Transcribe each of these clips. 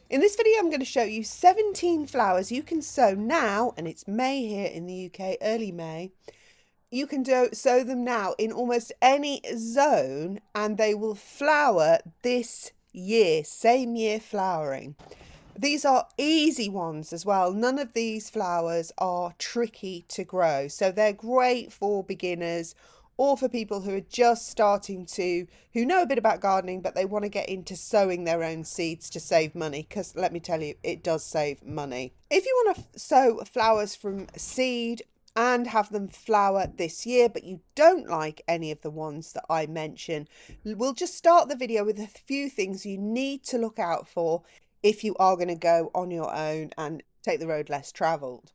In this video, I'm going to show you 17 flowers you can sow now, and it's May here in the UK, early May. You can sow them now in almost any zone and they will flower this year, same year flowering. These are easy ones as well. None of these flowers are tricky to grow, so they're great for beginners or for people who are just starting to, who know a bit about gardening, but they want to get into sowing their own seeds to save money, because let me tell you, it does save money. If you want to sow flowers from seed and have them flower this year, but you don't like any of the ones that I mention, we'll just start the video with a few things you need to look out for if you are going to go on your own and take the road less travelled.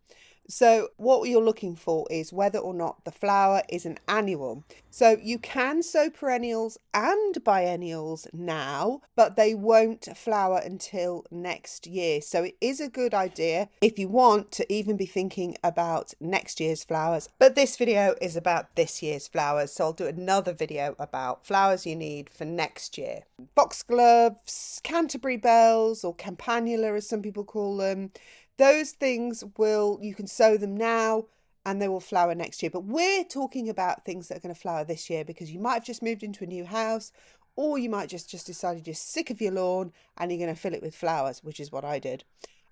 So what you're looking for is whether or not the flower is an annual. So you can sow perennials and biennials now, but they won't flower until next year. So it is a good idea if you want to even be thinking about next year's flowers. But this video is about this year's flowers. So I'll do another video about flowers you need for next year. Foxgloves, Canterbury bells, or campanula as some people call them. Those things you can sow them now and they will flower next year. But we're talking about things that are going to flower this year, because you might have just moved into a new house, or you might just decided you're sick of your lawn and you're going to fill it with flowers, which is what I did.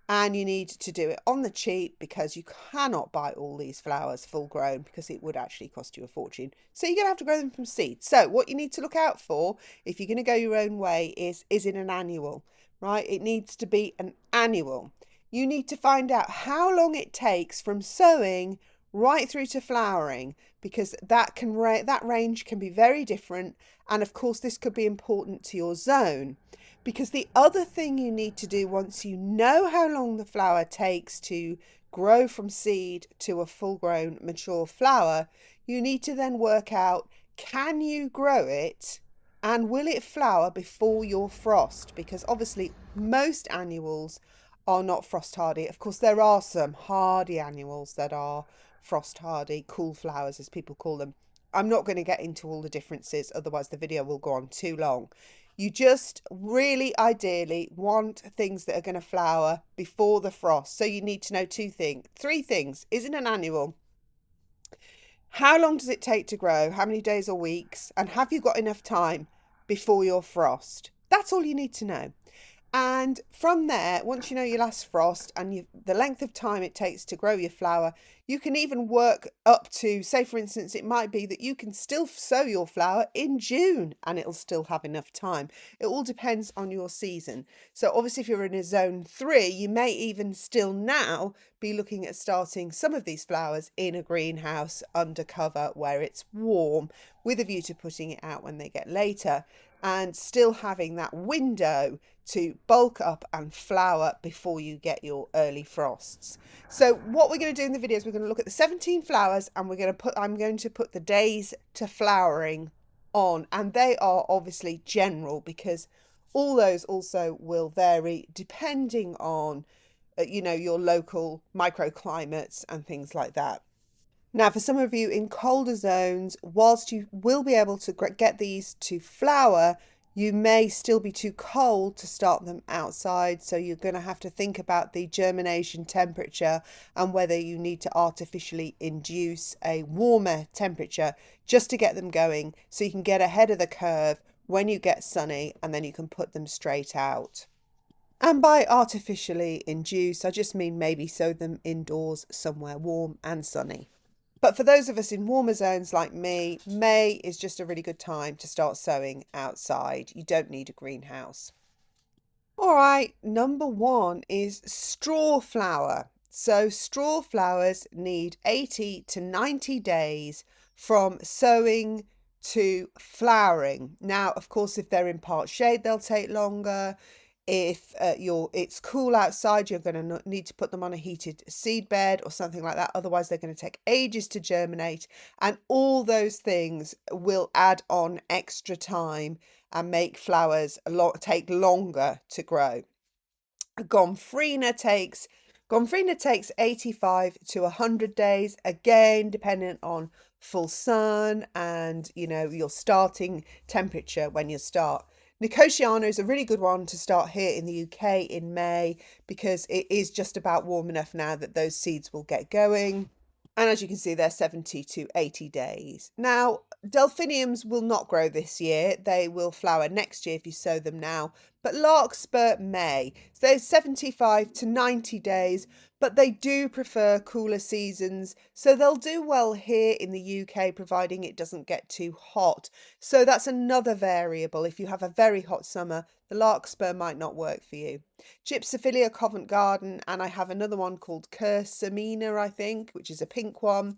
And you need to do it on the cheap, because you cannot buy all these flowers full grown, because it would actually cost you a fortune. So you're going to have to grow them from seed. So what you need to look out for if you're going to go your own way is it an annual, right? It needs to be an annual. You need to find out how long it takes from sowing right through to flowering, because that range can be very different. And of course, this could be important to your zone, because the other thing you need to do, once you know how long the flower takes to grow from seed to a full-grown mature flower, you need to then work out, can you grow it and will it flower before your frost? Because obviously most annuals are not frost hardy. Of course, there are some hardy annuals that are frost hardy, cool flowers as people call them. I'm not going to get into all the differences, otherwise the video will go on too long. You just really ideally want things that are going to flower before the frost. So you need to know three things. Is it an annual? How long does it take to grow? How many days or weeks? And have you got enough time before your frost? That's all you need to know. And from there, once you know your last frost and the length of time it takes to grow your flower, you can even work up to, say for instance, it might be that you can still sow your flower in June and it'll still have enough time. It all depends on your season. So obviously if you're in a zone 3, you may even still now be looking at starting some of these flowers in a greenhouse under cover where it's warm, with a view to putting it out when they get later, and still having that window to bulk up and flower before you get your early frosts. So what we're going to do in the video is we're going to look at the 17 flowers, and I'm going to put the days to flowering on, and they are obviously general, because all those also will vary depending on your local microclimates and things like that. Now, for some of you in colder zones, whilst you will be able to get these to flower, you may still be too cold to start them outside. So you're going to have to think about the germination temperature and whether you need to artificially induce a warmer temperature just to get them going, so you can get ahead of the curve when you get sunny, and then you can put them straight out. And by artificially induce, I just mean maybe sow them indoors somewhere warm and sunny. But for those of us in warmer zones like me, May is just a really good time to start sowing outside. You don't need a greenhouse. All right, number 1 is straw flower. So straw flowers need 80 to 90 days from sowing to flowering. Now, of course, if they're in part shade, they'll take longer. If it's cool outside, you're going to need to put them on a heated seed bed or something like that. Otherwise, they're going to take ages to germinate. And all those things will add on extra time and make flowers take longer to grow. Gomphrena takes 85 to 100 days, again, dependent on full sun and, your starting temperature when you start. Nicotiana is a really good one to start here in the UK in May because it is just about warm enough now that those seeds will get going. And as you can see, they're 70 to 80 days. Now, delphiniums will not grow this year. They will flower next year if you sow them now. But larkspur may. So they're 75 to 90 days, but they do prefer cooler seasons. So they'll do well here in the UK, providing it doesn't get too hot. So that's another variable. If you have a very hot summer, the larkspur might not work for you. Gypsophilia Covent Garden, and I have another one called Curcumina, I think, which is a pink one.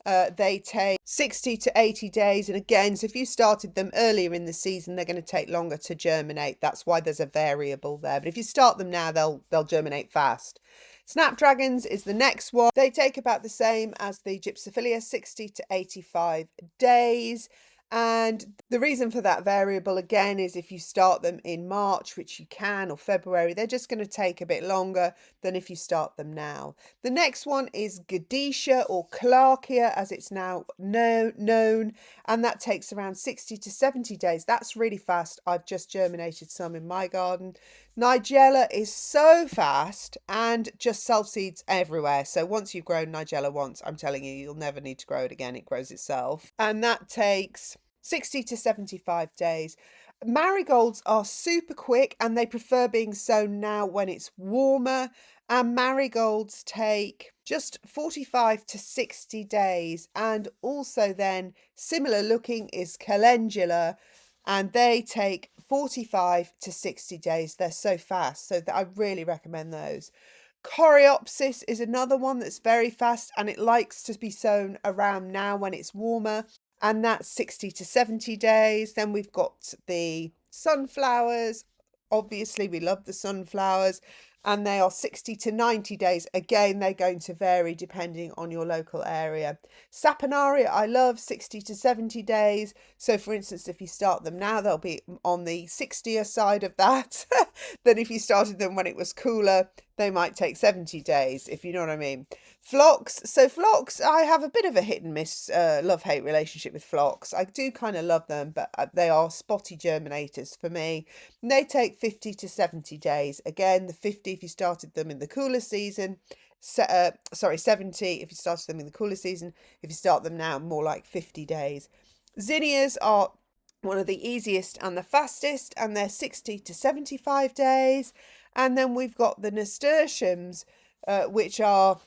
They take 60 to 80 days. And again, so if you started them earlier in the season, they're going to take longer to germinate. That's why there's a variable there. But if you start them now, they'll germinate fast. Snapdragons is the next one. They take about the same as the Gypsophilia, 60 to 85 days. And the reason for that variable again is if you start them in March, which you can, or February, they're just going to take a bit longer than if you start them now. The next one is Gadisha or Clarkia as it's now known, and that takes around 60 to 70 days. That's really fast. I've just germinated some in my garden. Nigella is so fast and just self-seeds everywhere. So once you've grown Nigella once, I'm telling you, you'll never need to grow it again. It grows itself. And that takes 60 to 75 days. Marigolds are super quick and they prefer being sown now when it's warmer. And marigolds take just 45 to 60 days. And also then similar looking is calendula, and they take 45 to 60 days. They're so fast. So I really recommend those. Coreopsis is another one that's very fast and it likes to be sown around now when it's warmer, and that's 60 to 70 days. Then we've got the sunflowers. Obviously, we love the sunflowers, and they are 60 to 90 days. Again, they're going to vary depending on your local area. Saponaria, I love 60 to 70 days. So for instance, if you start them now, they'll be on the 60er side of that. Then if you started them when it was cooler, they might take 70 days, if you know what I mean. Phlox. So phlox, I have a bit of a hit and miss love-hate relationship with phlox. I do kind of love them, but they are spotty germinators for me. And they take 50 to 70 days. Again, the 50 if you started them in the cooler season. 70 if you started them in the cooler season. If you start them now, more like 50 days. Zinnias are one of the easiest and the fastest, and they're 60 to 75 days. And then we've got the nasturtiums, which are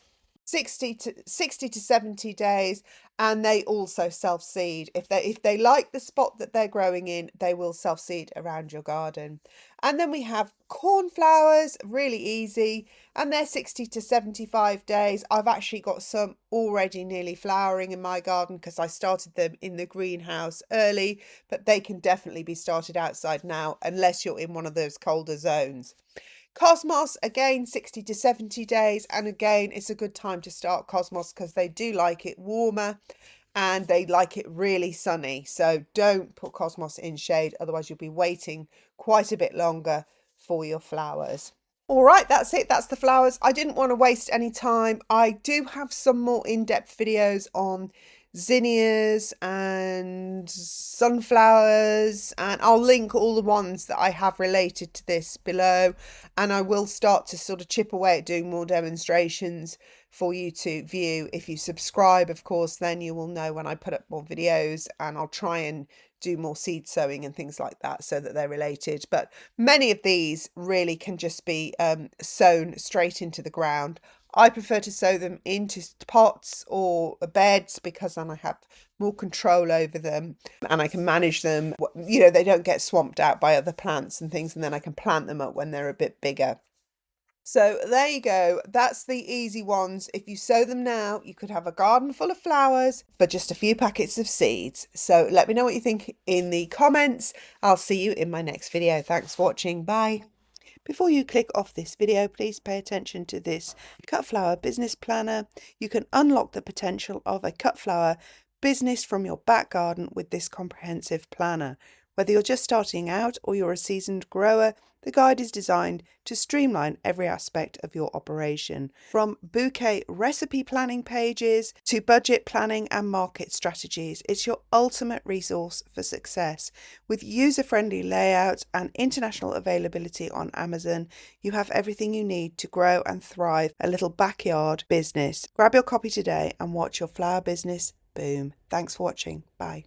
60 to 70 days, and they also self-seed. If they like the spot that they're growing in, they will self-seed around your garden. And then we have cornflowers, really easy, and they're 60 to 75 days. I've actually got some already nearly flowering in my garden because I started them in the greenhouse early, but they can definitely be started outside now unless you're in one of those colder zones. Cosmos, again, 60 to 70 days. And again, it's a good time to start Cosmos because they do like it warmer and they like it really sunny. So don't put Cosmos in shade, otherwise you'll be waiting quite a bit longer for your flowers. All right, that's it. That's the flowers. I didn't want to waste any time. I do have some more in-depth videos on zinnias and sunflowers, and I'll link all the ones that I have related to this below, and I will start to sort of chip away at doing more demonstrations for you to view. If you subscribe, of course, then you will know when I put up more videos, and I'll try and do more seed sowing and things like that so that they're related. But many of these really can just be sown straight into the ground. I prefer to sow them into pots or beds because then I have more control over them and I can manage them. You know, they don't get swamped out by other plants and things, and then I can plant them up when they're a bit bigger. So there you go. That's the easy ones. If you sow them now, you could have a garden full of flowers, but just a few packets of seeds. So let me know what you think in the comments. I'll see you in my next video. Thanks for watching. Bye. Before you click off this video, please pay attention to this cut flower business planner. You can unlock the potential of a cut flower business from your back garden with this comprehensive planner. Whether you're just starting out or you're a seasoned grower, the guide is designed to streamline every aspect of your operation, from bouquet recipe planning pages to budget planning and market strategies. It's your ultimate resource for success. With user-friendly layouts and international availability on Amazon, you have everything you need to grow and thrive a little backyard business. Grab your copy today and watch your flower business boom. Thanks for watching. Bye.